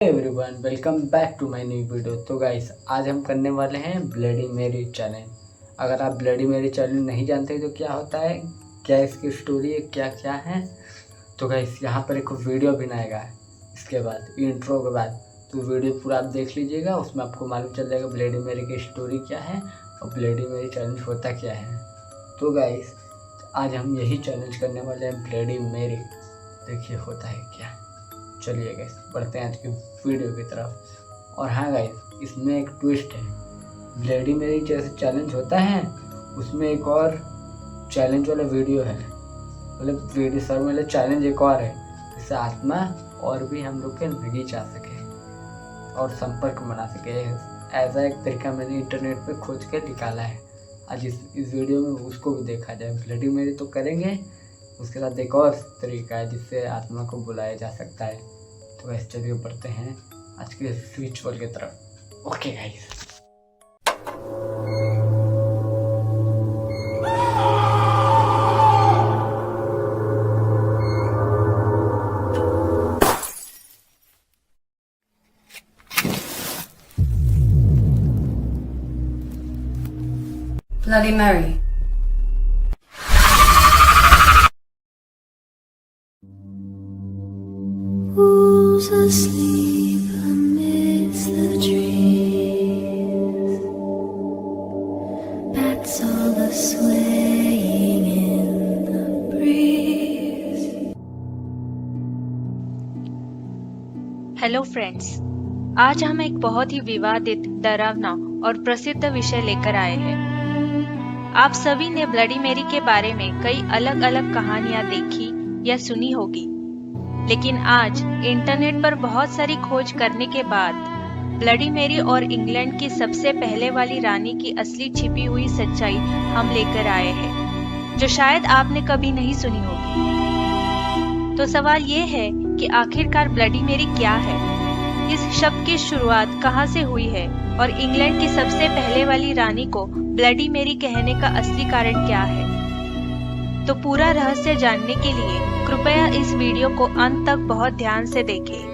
Everyone welcome back to my new video. तो guys आज हम करने वाले हैं ब्लडी मेरी चैलेंज। अगर आप ब्लडी मेरी चैलेंज नहीं जानते तो क्या होता है, क्या इसकी स्टोरी है, क्या क्या है, तो गाइस यहाँ पर एक वीडियो बनाएगा इसके बाद इंट्रो के बाद। तो वीडियो पूरा आप देख लीजिएगा, उसमें आपको मालूम चल जाएगा ब्लडी मेरी की स्टोरी क्या है और ब्लडी मेरी चैलेंज होता क्या है। तो गाइस आज हम यही चैलेंज करने वाले हैं, ब्लडी मेरी। देखिए होता है क्या। चलिए गाइस बढ़ते हैं आज की वीडियो की तरफ। और हाँ गाइस इसमें एक ट्विस्ट है, ब्लडी मेरी जैसे चैलेंज होता है उसमें एक और चैलेंज वाला वीडियो है, मतलब वीडियो सर मतलब चैलेंज एक और है, जिससे आत्मा और भी हम लोग के नजदीक आ सके और संपर्क बना सके। ऐसा एक तरीका मैंने इंटरनेट पे खोज के निकाला है। आज इस वीडियो में उसको भी देखा जाए। ब्लडी मेरी तो करेंगे, उसके साथ एक और तरीका है जिससे आत्मा को बुलाया जा सकता है। तो वैसे चलिए बढ़ते हैं आज के रिचुअल की तरफ। Okay guys. Bloody Mary. Who's asleep amidst the trees? Bats all are swaying in the breeze. Hello friends, आज हम एक बहुत ही विवादित, डरावना और प्रसिद्ध विषय लेकर आए हैं। आप सभी ने ब्लडी मेरी के बारे में कई अलग अलग कहानियां देखी या सुनी होगी, लेकिन आज इंटरनेट पर बहुत सारी खोज करने के बाद ब्लडी मेरी और इंग्लैंड की सबसे पहले वाली रानी की असली छिपी हुई सच्चाई हम लेकर आए हैं, जो शायद आपने कभी नहीं सुनी होगी। तो सवाल ये है कि आखिरकार ब्लडी मेरी क्या है, इस शब्द की शुरुआत कहाँ से हुई है और इंग्लैंड की सबसे पहले वाली रानी को ब्लडी मेरी कहने का असली कारण क्या है। तो पूरा रहस्य जानने के लिए कृपया इस वीडियो को अंत तक बहुत ध्यान से देखें।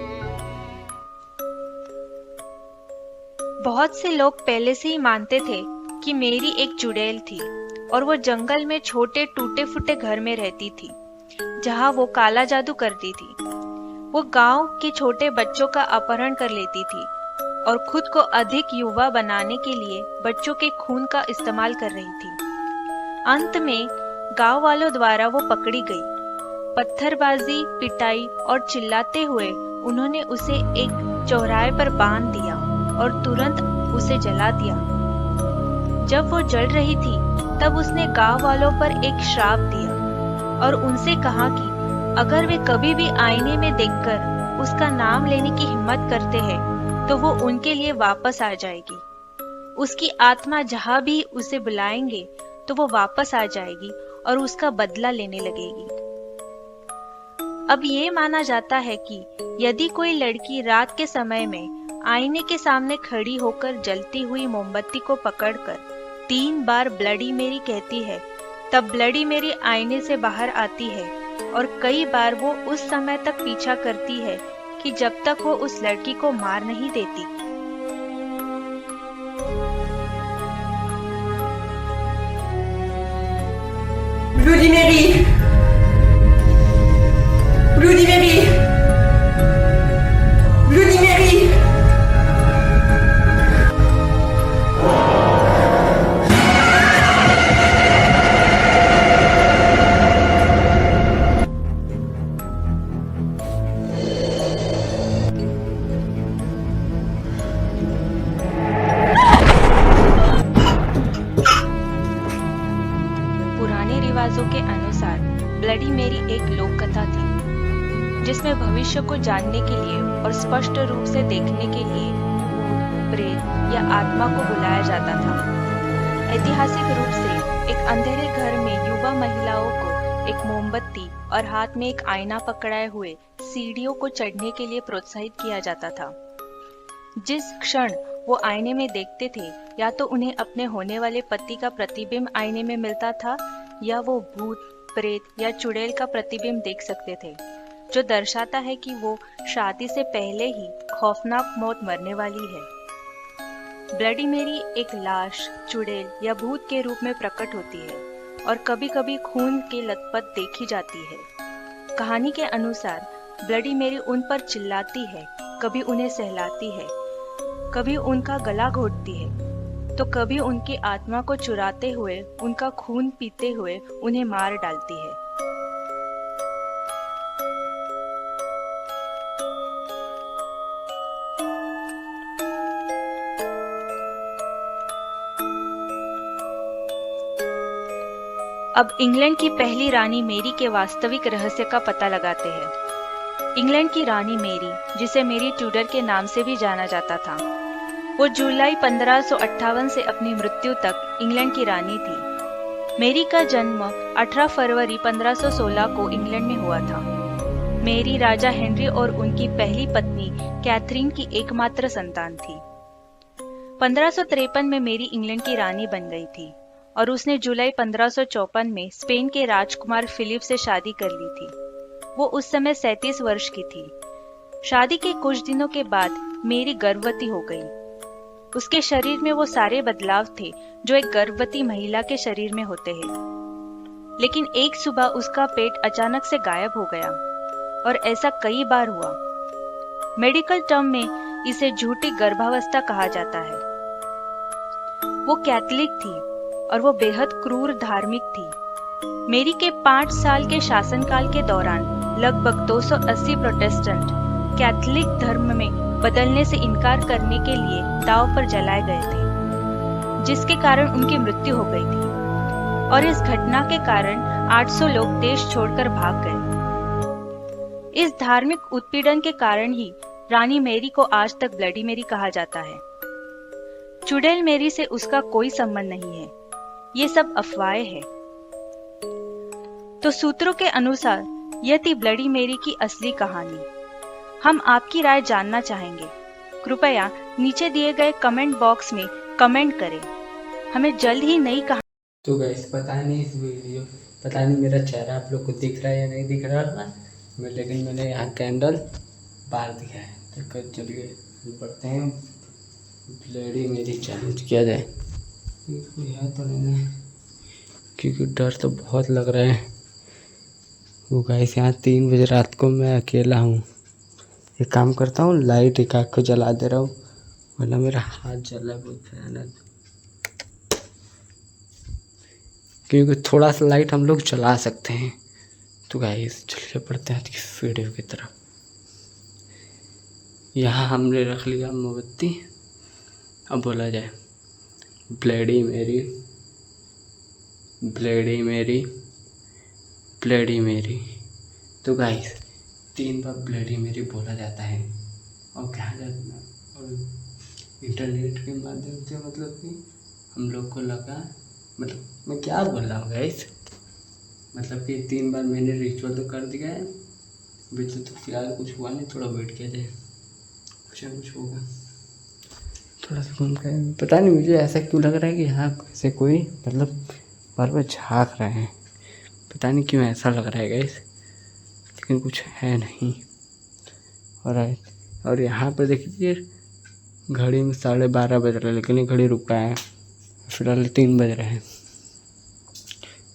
बहुत से लोग पहले से ही मानते थे कि मेरी एक चुड़ैल थी और वो जंगल में छोटे टूटे फूटे घर में रहती थी, जहाँ वो काला जादू करती थी। वो गांव के छोटे बच्चों का अपहरण कर लेती थी और खुद को अधिक युवा बनाने के लिए बच्चों के खून का इस्तेमाल कर रही थी। अंत में गांव वालों द्वारा वो पकड़ी गई। पत्थरबाजी, पिटाई और चिल्लाते हुए उन्होंने उसे एक चौराहे पर बांध दिया और तुरंत उसे जला दिया। जब वो जल रही थी तब उसने गांव वालों पर एक श्राप दिया और उनसे कहा कि अगर वे कभी भी आईने में देखकर उसका नाम लेने की हिम्मत करते हैं तो वो उनके लिए वापस आ जाएगी। उसकी आत्मा जहां भी उसे बुलाएंगे तो वो वापस आ जाएगी और उसका बदला लेने लगेगी। अब ये माना जाता है कि यदि कोई लड़की रात के समय में आईने के सामने खड़ी होकर जलती हुई मोमबत्ती को पकड़कर 3 बार ब्लडी मेरी कहती है, तब ब्लडी मेरी आईने से बाहर आती है और कई बार वो उस समय तक पीछा करती है कि जब तक वो उस लड़की को मार नहीं देती। Bloody Mary! Bloody Mary! Bloody Mary! पुराने रिवाजों के अनुसार ब्लडी मेरी एक लोक कथा थी, जिसमें भविष्य को जानने के लिए और स्पष्ट रूप से देखने के लिए भूत, प्रेत या आत्मा को बुलाया जाता था। ऐतिहासिक रूप से एक अंधेरे घर में युवा महिलाओं को एक मोमबत्ती और हाथ में एक आईना पकड़ाए हुए सीढ़ियों को चढ़ने के लिए प्रोत्साहित किया जाता था। जिस क्षण वो आईने में देखते थे, या तो उन्हें अपने होने वाले पति का प्रतिबिंब आईने में मिलता था या वो भूत, प्रेत या चुड़ैल का प्रतिबिंब देख सकते थे। जो दर्शाता है कि वो शादी से पहले ही खौफनाक मौत मरने वाली है। ब्लडी मेरी एक लाश, चुड़ैल या भूत के रूप में प्रकट होती है और कभी-कभी खून की लथपथ देखी जाती है। कहानी के अनुसार ब्लडी मेरी उन पर चिल्लाती है, कभी उन्हें सहलाती है, कभी उनका गला घोटती है, तो कभी उनकी आत्मा को चुराते हुए, उनका खून पीते हुए उन्हें मार डालती है। अब इंग्लैंड की पहली रानी मेरी के वास्तविक रहस्य का पता लगाते हैं। इंग्लैंड की रानी मेरी, जिसे मेरी ट्यूडर के नाम से भी जाना जाता था, वो जुलाई 1558 से अपनी मृत्यु तक इंग्लैंड की रानी थी। मेरी का जन्म 18 फरवरी 1516 को इंग्लैंड में हुआ था। मेरी राजा हेनरी और उनकी पहली पत्नी कैथरीन की एकमात्र संतान थी। 1553 में मेरी इंग्लैंड की रानी बन गई थी और उसने जुलाई 1554 में स्पेन के राजकुमार फिलिप से शादी कर ली थी। वो उस समय 37 वर्ष की थी। शादी के कुछ दिनों के बाद मेरी गर्भवती हो गई। उसके शरीर में वो सारे बदलाव थे जो एक गर्भवती महिला के शरीर में होते हैं। लेकिन एक सुबह उसका पेट अचानक से गायब हो गया और ऐसा कई बार हुआ। मेडिकल टर्म में इसे झूठी गर्भावस्था कहा जाता है। वो कैथोलिक थी और वो बेहद क्रूर धार्मिक थी। मेरी के 5 साल के शासनकाल के दौरान लगभग 280 प्रोटेस्टेंट कैथोलिक धर्म में बदलने से इनकार करने के लिए दांव पर जलाए गए थे, जिसके कारण उनकी मृत्यु हो गई थी और इस घटना के कारण 800 लोग देश छोड़कर भाग गए। इस धार्मिक उत्पीड़न के कारण ही रानी मेरी को आज तक ब्लडी मेरी कहा जाता है। चुड़ैल मेरी से उसका कोई संबंध नहीं है, ये सब अफवाहें हैं। तो सूत्रों के अनुसार यह थी ब्लडी मेरी की असली कहानी। हम आपकी राय जानना चाहेंगे। कृपया नीचे दिए गए कमेंट बॉक्स में कमेंट करें। हमें जल्द ही नई कहानी। तो गाइस पता नहीं मेरा चेहरा आप लोग को दिख रहा है या नहीं दिख रहा है, लेकिन मैंने यहाँ कैंडल बाहर दिया है। तो चलिए बढ़ते हैं, ब्लडी मेरी चैलेंज किया जाए। है तो नहीं है, क्योंकि डर तो बहुत लग रहा है। वो गाइस यहाँ 3 बजे रात को मैं अकेला हूँ। एक काम करता हूँ, लाइट एक आँख को जला दे रहा हूँ, वरना मेरा हाथ जल रहा है बहुत भयानक। क्योंकि थोड़ा सा लाइट हम लोग चला सकते हैं। तो गाइस चलिए पढ़ते हैं आज की वीडियो की तरफ। यहाँ हमने रख लिया मोमबत्ती। अब बोला जाए ब्लडी मेरी, ब्लडी मेरी, ब्लडी मेरी। तो गाइस 3 बार ब्लडी मेरी बोला जाता है और कहा जाता है, और इंटरनेट के माध्यम से मतलब कि हम लोग को लगा, मतलब मैं क्या बोल रहा हूँ गाइस, मतलब कि 3 बार मैंने रिचुअल तो कर दिया है। वैसे तो फिलहाल कुछ हुआ नहीं, थोड़ा वेट किया जाए, कुछ होगा। थोड़ा सा घूम के, पता नहीं मुझे ऐसा क्यों लग रहा है कि यहाँ से कोई मतलब बार बार झाँक रहे हैं, पता नहीं क्यों ऐसा लग रहा है गाइस, लेकिन कुछ है नहीं। और यहाँ पर देखिए घड़ी में 12:30 बज रहा है, लेकिन ये घड़ी रुका है, फिलहाल 3 बज रहे हैं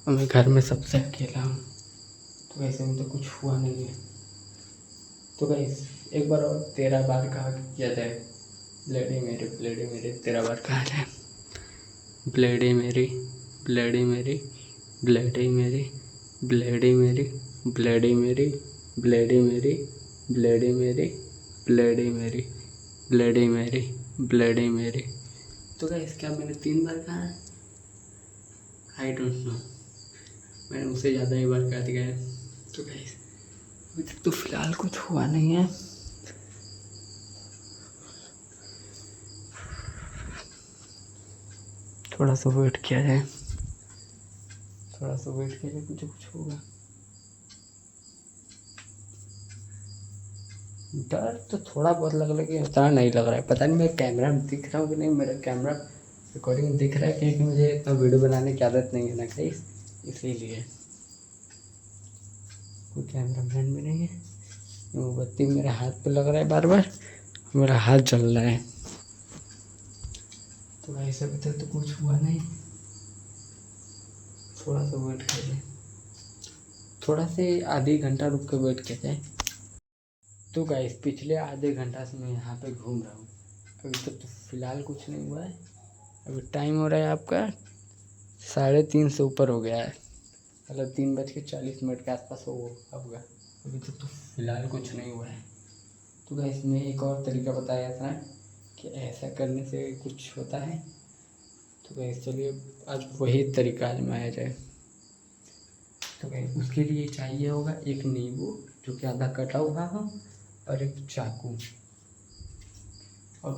और मैं घर में सबसे अकेला हूँ। तो वैसे में तो कुछ हुआ नहीं है। तो गाइस एक बार और 13 बार कहा किया जाए ब्लडी मेरी, ब्लडी मेरी, 13 बार कहा जाए ब्लडी मेरी, ब्लडी मेरी, ब्लडी मेरी, ब्लडी मेरी, ब्लडी मेरी, ब्लडी मेरी, ब्लडी मेरी, ब्लडी मेरी, ब्लडी मेरी, ब्लडी मेरी। तो गाइस क्या मैंने 3 बार कहा है? आई डोंट नो, मैंने उससे ज़्यादा ही बार कह दिया है। तो गाइस अभी तक तो फिलहाल कुछ हुआ नहीं है। थोड़ा सा वेट किया जाए, कुछ होगा। डर तो थोड़ा बहुत लग रहा है, उतना नहीं लग रहा है। पता नहीं मैं कैमरा में दिख रहा हूँ कि नहीं, मेरा कैमरा रिकॉर्डिंग दिख रहा है, क्योंकि मुझे इतना वीडियो बनाने की आदत नहीं है ना गाइस, इसीलिए कोई कैमरा मैन भी नहीं है। मोमबत्ती मेरे हाथ पे लग रहा है बार बार, मेरा हाथ जल रहा है। तो ऐसे अभी तक तो कुछ हुआ नहीं, थोड़ा सा वेट कर ले, थोड़ा से आधे घंटा रुक के वेट कर जाए। तो गाइस पिछले आधे घंटा से मैं यहाँ पे घूम रहा हूँ, अभी तक तो फिलहाल कुछ नहीं हुआ है। अभी टाइम हो रहा है आपका 3:30 से ऊपर हो गया है, मतलब 3:40 के आसपास होगा। अभी तक तो फिलहाल कुछ नहीं हुआ है। तो गाइस मैं एक और तरीका बताया था कि ऐसा करने से कुछ होता है। तो गाइस चलिए आज वही तरीका आजमाया जाए। तो गाइस उसके लिए चाहिए होगा एक नींबू जो कि आधा कटा हुआ हो, और एक चाकू, और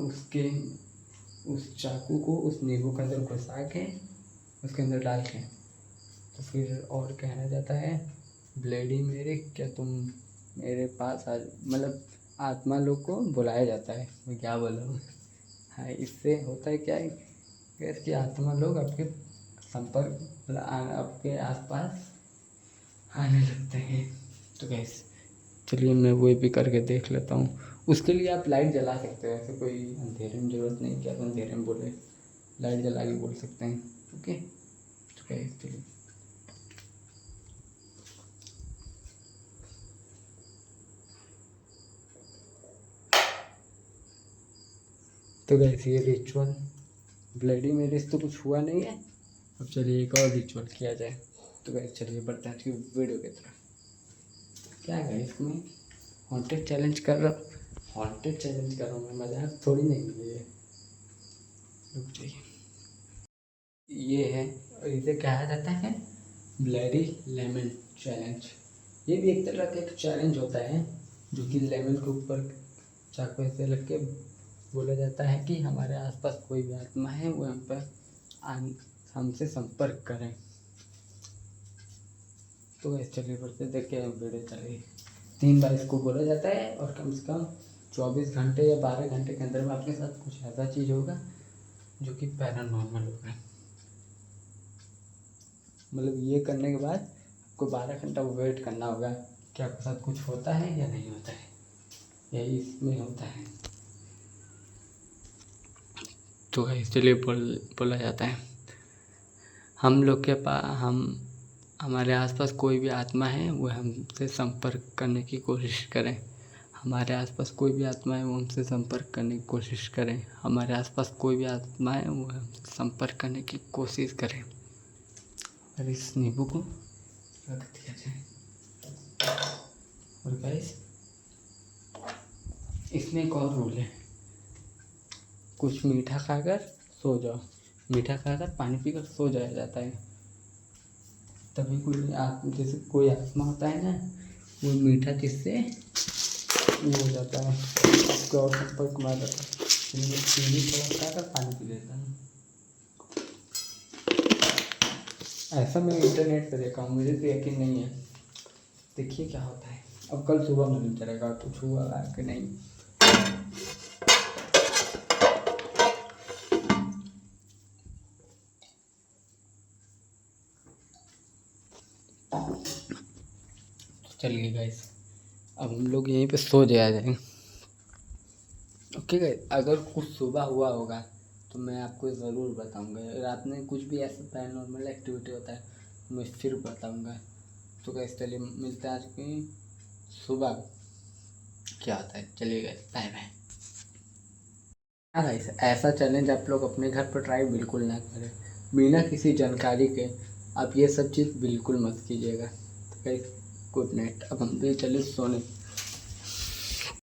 उस चाकू को उस नींबू के अंदर घुसा के उसके अंदर डाल के, तो फिर और कहना जाता है ब्लेडी मेरी क्या तुम मेरे पास आ, मतलब आत्मा लोग को बुलाया जाता है। मैं क्या बोल रहा हूँ। हाँ, इससे होता है क्या है कि आत्मा लोग आपके संपर्क मतलब आपके आसपास आने लगते हैं। तो गैस चलिए मैं वो भी करके देख लेता हूँ। उसके लिए आप लाइट जला सकते हो, ऐसे कोई अंधेरे में ज़रूरत नहीं कि आप अंधेरे में बोले, लाइट जला के बोल सकते हैं। ओके तो गैस चलिए। तो गैस ये रिचुअल ब्लडी मेरे से तो कुछ हुआ नहीं है, अब चलिए एक और रिचुअल किया जाए। तो गैस चलिए बढ़ते हैं आज की वीडियो की तरफ। क्या गैस मैं हॉन्टेड चैलेंज कर रहा हूँ, मैं मजाक थोड़ी नहीं है। रुक जाइए, ये है और इसे कहा जाता है ब्लडी लेमन चैलेंज। ये भी एक तरह का एक चैलेंज होता है जो कि लेमन के ऊपर चाकू ऐसे लग के बोला जाता है कि हमारे आसपास कोई भी आत्मा है वो हम पर हमसे संपर्क करें। तो ऐसे चलिए बढ़ते देखते हैं वीडियो चलिए। 3 बार इसको बोला जाता है और कम से कम 24 घंटे या 12 घंटे के अंदर में आपके साथ कुछ ऐसा चीज़ होगा जो कि पैरानॉर्मल होगा। मतलब ये करने के बाद आपको 12 घंटा वेट करना होगा कि आपके साथ कुछ होता है या नहीं होता है, यही इसमें होता है। तो इसलिए बोला जाता है हम लोग के पास हमारे आसपास कोई भी आत्मा है वो हमसे संपर्क करने की कोशिश करें। हमारे आसपास कोई भी आत्मा है वो हमसे संपर्क करने की कोशिश करें। हमारे आसपास कोई भी आत्मा है वो हमसे संपर्क करने की कोशिश करें। और इस नींबू को रख दिया जाए। और गाइस इसमें एक और रूल है, कुछ मीठा खाकर सो जाओ, मीठा खाकर पानी पीकर सो जाया जाता है। तभी जैसे कोई आत्मा होता है ना, वो मीठा जिससे वो हो जाता है, उसको और संपर्क में आ जाता है। मैं चीनी थोड़ा खाकर पानी पी लेता हूँ। ऐसा मैं इंटरनेट पे देखा हूँ, मुझे तो यकीन नहीं है। देखिए क्या होता है, अब कल सुबह मालूम चलेगा कुछ हुआ कि नहीं। चलिए गाइस अब हम लोग यहीं पे सो जाएंगे। ओके गाइस, अगर कुछ सुबह हुआ होगा तो मैं आपको ज़रूर बताऊंगा। रात में कुछ भी ऐसा पैरानॉर्मल एक्टिविटी होता है तो मैं फिर बताऊंगा। तो गाइस चलिए मिलते हैं आज की सुबह क्या होता है। चलिए गाइस बाय बाय। हाँ गाइस, ऐसा चैलेंज आप लोग अपने घर पर ट्राई बिल्कुल ना करें, बिना किसी जानकारी के आप ये सब चीज़ बिल्कुल मत कीजिएगा। तो गाइस गुड नाइट, अब हम भी चले सोने।